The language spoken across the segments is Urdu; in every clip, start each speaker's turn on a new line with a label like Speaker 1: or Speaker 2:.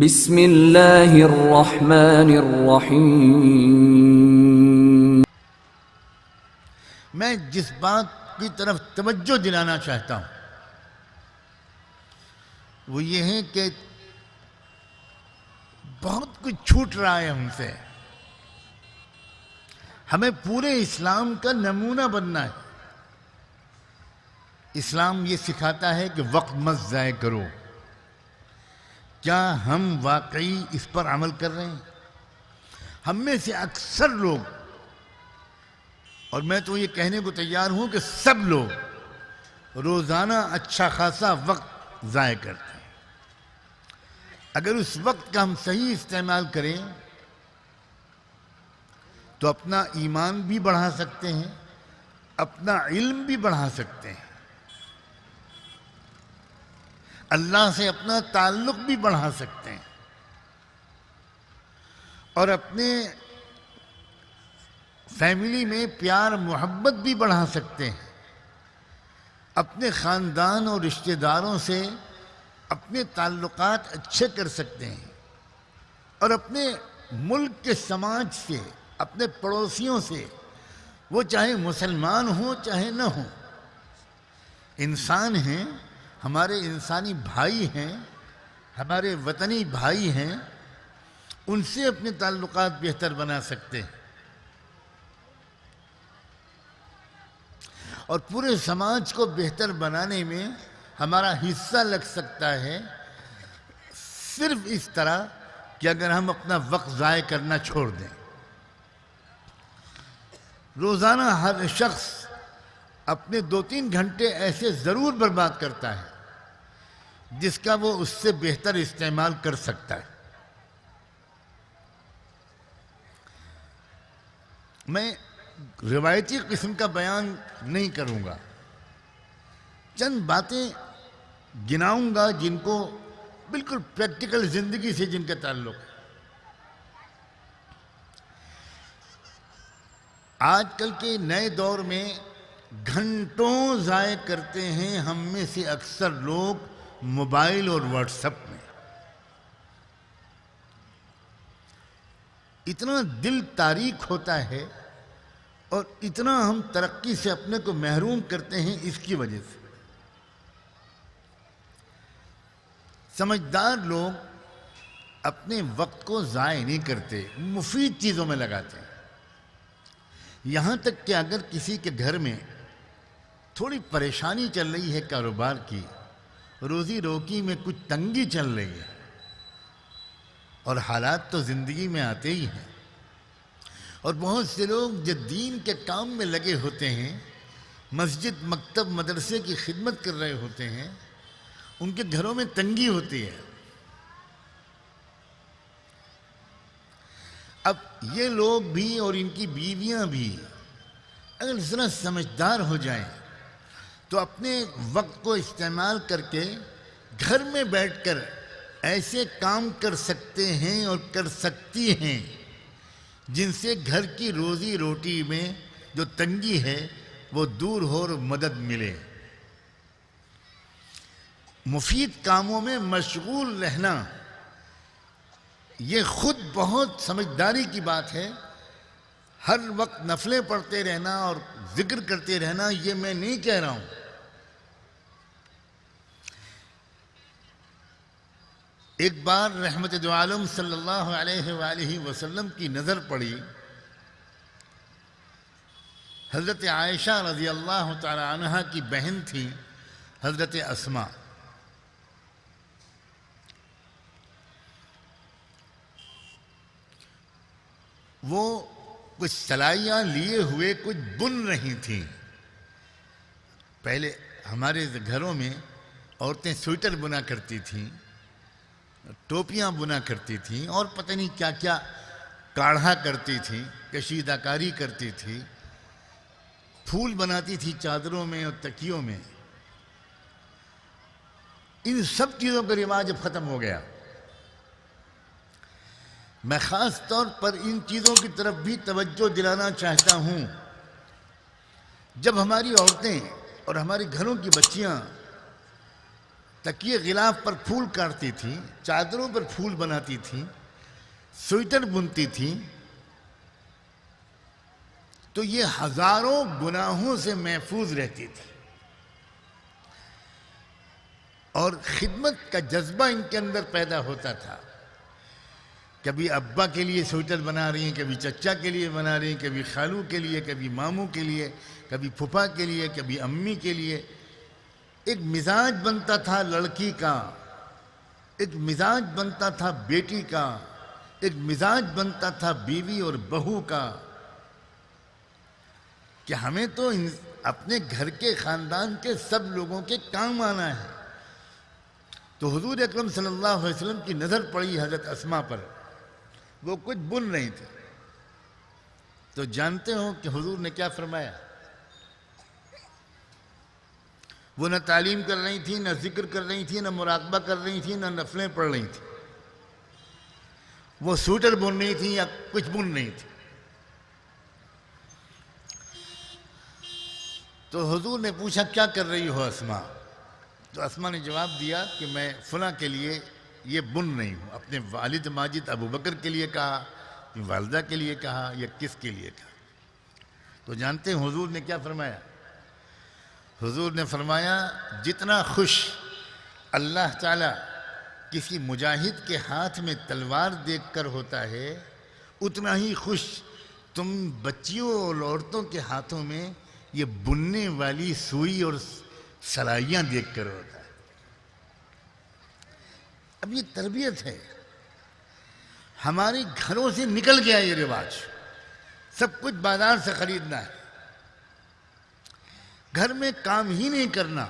Speaker 1: بسم اللہ الرحمن الرحیم۔
Speaker 2: میں جس بات کی طرف توجہ دلانا چاہتا ہوں وہ یہ ہے کہ بہت کچھ چھوٹ رہا ہے ہم سے۔ ہمیں پورے اسلام کا نمونہ بننا ہے۔ اسلام یہ سکھاتا ہے کہ وقت مت ضائع کرو۔ کیا ہم واقعی اس پر عمل کر رہے ہیں؟ ہم میں سے اکثر لوگ، اور میں تو یہ کہنے کو تیار ہوں کہ سب لوگ روزانہ اچھا خاصا وقت ضائع کرتے ہیں۔ اگر اس وقت کا ہم صحیح استعمال کریں تو اپنا ایمان بھی بڑھا سکتے ہیں، اپنا علم بھی بڑھا سکتے ہیں، اللہ سے اپنا تعلق بھی بڑھا سکتے ہیں، اور اپنے فیملی میں پیار محبت بھی بڑھا سکتے ہیں، اپنے خاندان اور رشتہ داروں سے اپنے تعلقات اچھے کر سکتے ہیں، اور اپنے ملک کے سماج سے، اپنے پڑوسیوں سے، وہ چاہے مسلمان ہوں چاہے نہ ہوں، انسان ہیں، ہمارے انسانی بھائی ہیں، ہمارے وطنی بھائی ہیں، ان سے اپنے تعلقات بہتر بنا سکتے ہیں، اور پورے سماج کو بہتر بنانے میں ہمارا حصہ لگ سکتا ہے، صرف اس طرح کہ اگر ہم اپنا وقت ضائع کرنا چھوڑ دیں۔ روزانہ ہر شخص اپنے 2-3 گھنٹے ایسے ضرور برباد کرتا ہے جس کا وہ اس سے بہتر استعمال کر سکتا ہے۔ میں روایتی قسم کا بیان نہیں کروں گا، چند باتیں گناؤں گا جن کو بالکل پریکٹیکل زندگی سے جن کا تعلق ہے۔ آج کل کے نئے دور میں گھنٹوں ضائع کرتے ہیں ہم میں سے اکثر لوگ موبائل اور واٹس ایپ میں۔ اتنا دل تاریک ہوتا ہے اور اتنا ہم ترقی سے اپنے کو محروم کرتے ہیں اس کی وجہ سے۔ سمجھدار لوگ اپنے وقت کو ضائع نہیں کرتے، مفید چیزوں میں لگاتے ہیں۔ یہاں تک کہ اگر کسی کے گھر میں تھوڑی پریشانی چل رہی ہے، کاروبار کی، روزی روٹی میں کچھ تنگی چل رہی ہے، اور حالات تو زندگی میں آتے ہی ہیں، اور بہت سے لوگ جو دین کے کام میں لگے ہوتے ہیں، مسجد، مکتب، مدرسے کی خدمت کر رہے ہوتے ہیں، ان کے گھروں میں تنگی ہوتی ہے۔ اب یہ لوگ بھی اور ان کی بیویاں بھی اگر ذرا سمجھدار ہو جائیں تو اپنے وقت کو استعمال کر کے گھر میں بیٹھ کر ایسے کام کر سکتے ہیں اور کر سکتی ہیں جن سے گھر کی روزی روٹی میں جو تنگی ہے وہ دور ہو اور مدد ملے۔ مفید کاموں میں مشغول رہنا یہ خود بہت سمجھداری کی بات ہے۔ ہر وقت نفلیں پڑھتے رہنا اور ذکر کرتے رہنا یہ میں نہیں کہہ رہا ہوں۔ ایک بار رحمت دو عالم صلی اللہ علیہ وآلہ وسلم کی نظر پڑی حضرت عائشہ رضی اللہ تعالی عنہا کی بہن تھی حضرت اسماء۔ وہ کچھ سلائیاں لیے ہوئے کچھ بن رہی تھیں۔ پہلے ہمارے گھروں میں عورتیں سویٹر بنا کرتی تھیں، ٹوپیاں بنا کرتی تھیں، اور پتہ نہیں کیا کیا کاڑھا کرتی تھیں، کشیدہ کاری کرتی تھی، پھول بناتی تھی چادروں میں اور تکیوں میں۔ ان سب چیزوں کا رواج اب ختم ہو گیا۔ میں خاص طور پر ان چیزوں کی طرف بھی توجہ دلانا چاہتا ہوں۔ جب ہماری عورتیں اور ہمارے گھروں کی بچیاں تکیے غلاف پر پھول کاٹتی تھی، چادروں پر پھول بناتی تھی، سویٹر بنتی تھی، تو یہ ہزاروں گناہوں سے محفوظ رہتی تھی، اور خدمت کا جذبہ ان کے اندر پیدا ہوتا تھا۔ کبھی ابا کے لیے سویٹر بنا رہی ہیں، کبھی چچا کے لیے بنا رہی ہیں، کبھی خالو کے لیے، کبھی ماموں کے لیے، کبھی پھپھا کے لیے، کبھی امی کے لیے۔ ایک مزاج بنتا تھا لڑکی کا، ایک مزاج بنتا تھا بیٹی کا، ایک مزاج بنتا تھا بیوی اور بہو کا، کہ ہمیں تو اپنے گھر کے خاندان کے سب لوگوں کے کام آنا ہے۔ تو حضور اکرم صلی اللہ علیہ وسلم کی نظر پڑی حضرت اسماء پر، وہ کچھ بن رہی تھی۔ تو جانتے ہو کہ حضور نے کیا فرمایا؟ وہ نہ تعلیم کر رہی تھی، نہ ذکر کر رہی تھی، نہ مراقبہ کر رہی تھی، نہ نفلیں پڑھ رہی تھی، وہ سویٹر بن رہی تھی یا کچھ بن رہی تھی۔ تو حضور نے پوچھا کیا کر رہی ہو اسماء؟ تو اسماء نے جواب دیا کہ میں فلاں کے لیے یہ بن رہی ہوں۔ اپنے والد ماجد ابو بکر کے لیے کہا، اپنی والدہ کے لیے کہا، یا کس کے لیے کہا؟ تو جانتے ہیں حضور نے کیا فرمایا؟ حضور نے فرمایا جتنا خوش اللہ تعالیٰ کسی مجاہد کے ہاتھ میں تلوار دیکھ کر ہوتا ہے، اتنا ہی خوش تم بچیوں اور عورتوں کے ہاتھوں میں یہ بننے والی سوئی اور سلائیاں دیکھ کر ہوتا ہے۔ اب یہ تربیت ہے، ہمارے گھروں سے نکل گیا یہ رواج، سب کچھ بازار سے خریدنا ہے، گھر میں کام ہی نہیں کرنا۔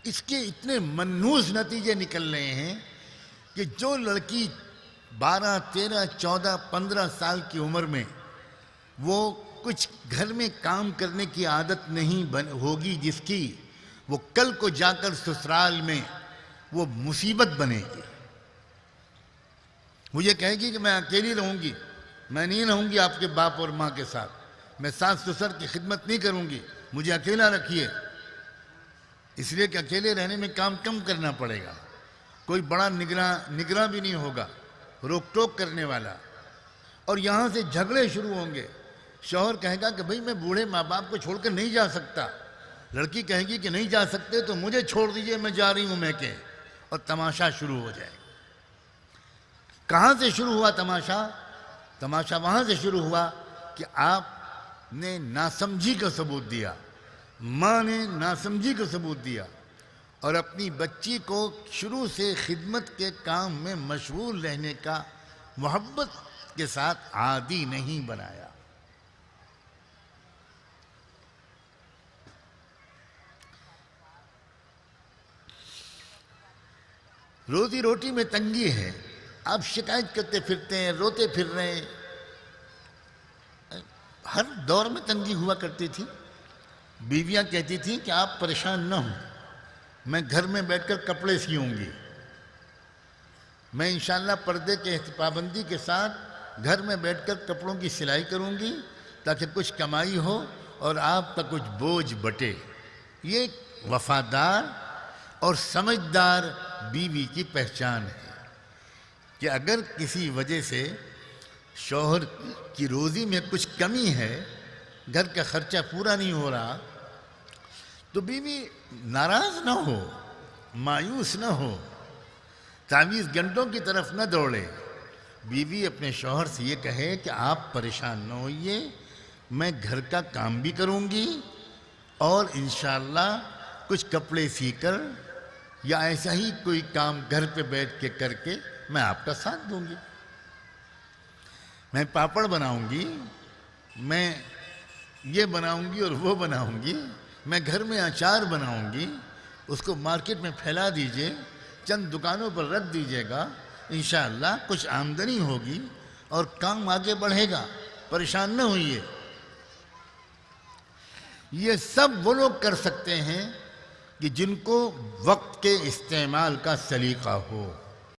Speaker 2: اس کے اتنے منحوس نتیجے نکل رہے ہیں کہ جو لڑکی 12، 13، 14، 15 سال کی عمر میں وہ کچھ گھر میں کام کرنے کی عادت نہیں ہوگی جس کی، وہ کل کو جا کر سسرال میں وہ مصیبت بنے گی۔ وہ یہ کہے گی کہ میں اکیلی رہوں گی، میں نہیں رہوں گی آپ کے باپ اور ماں کے ساتھ، میں ساس سسر کی خدمت نہیں کروں گی، مجھے اکیلا رکھیے۔ اس لیے کہ اکیلے رہنے میں کام کم کرنا پڑے گا، کوئی بڑا نگراں بھی نہیں ہوگا، روک ٹوک کرنے والا، اور یہاں سے جھگڑے شروع ہوں گے۔ شوہر کہے گا کہ بھئی میں بوڑھے ماں باپ کو چھوڑ کر نہیں جا سکتا، لڑکی کہے گی کہ نہیں جا سکتے تو مجھے چھوڑ دیجئے، میں جا رہی ہوں میں کہ، اور تماشا شروع ہو جائے۔ کہاں سے شروع ہوا تماشا؟ تماشا وہاں سے شروع ہوا کہ آپ نے ناسمجھی کا ثبوت دیا، ماں نے ناسمجھی کا ثبوت دیا، اور اپنی بچی کو شروع سے خدمت کے کام میں مشغول رہنے کا محبت کے ساتھ عادی نہیں بنایا۔ روزی روٹی میں تنگی ہے، آپ شکایت کرتے پھرتے ہیں، روتے پھر رہے ہیں۔ ہر دور میں تنگی ہوا کرتی تھی۔ بیویاں کہتی تھیں کہ آپ پریشان نہ ہوں، میں گھر میں بیٹھ کر کپڑے سیوں گی، میں انشاءاللہ پردے کے پابندی کے ساتھ گھر میں بیٹھ کر کپڑوں کی سلائی کروں گی تاکہ کچھ کمائی ہو اور آپ کا کچھ بوجھ بٹے۔ یہ ایک وفادار اور سمجھدار بیوی کی پہچان ہے کہ اگر کسی وجہ سے شوہر کی روزی میں کچھ کمی ہے، گھر کا خرچہ پورا نہیں ہو رہا، تو بیوی ناراض نہ ہو، مایوس نہ ہو، تعویذ گھنٹوں کی طرف نہ دوڑے۔ بیوی اپنے شوہر سے یہ کہے کہ آپ پریشان نہ ہوئیے، میں گھر کا کام بھی کروں گی اور انشاءاللہ کچھ کپڑے سی کر یا ایسا ہی کوئی کام گھر پہ بیٹھ کے کر کے میں آپ کا ساتھ دوں گی، میں پاپڑ بناؤں گی، میں یہ بناؤں گی اور وہ بناؤں گی، میں گھر میں اچار بناؤں گی، اس کو مارکیٹ میں پھیلا دیجئے، چند دکانوں پر رکھ دیجئے گا، انشاءاللہ کچھ آمدنی ہوگی اور کام آگے بڑھے گا، پریشان نہ ہوئیے۔ یہ سب وہ لوگ کر سکتے ہیں کہ جن کو وقت کے استعمال کا سلیقہ ہو۔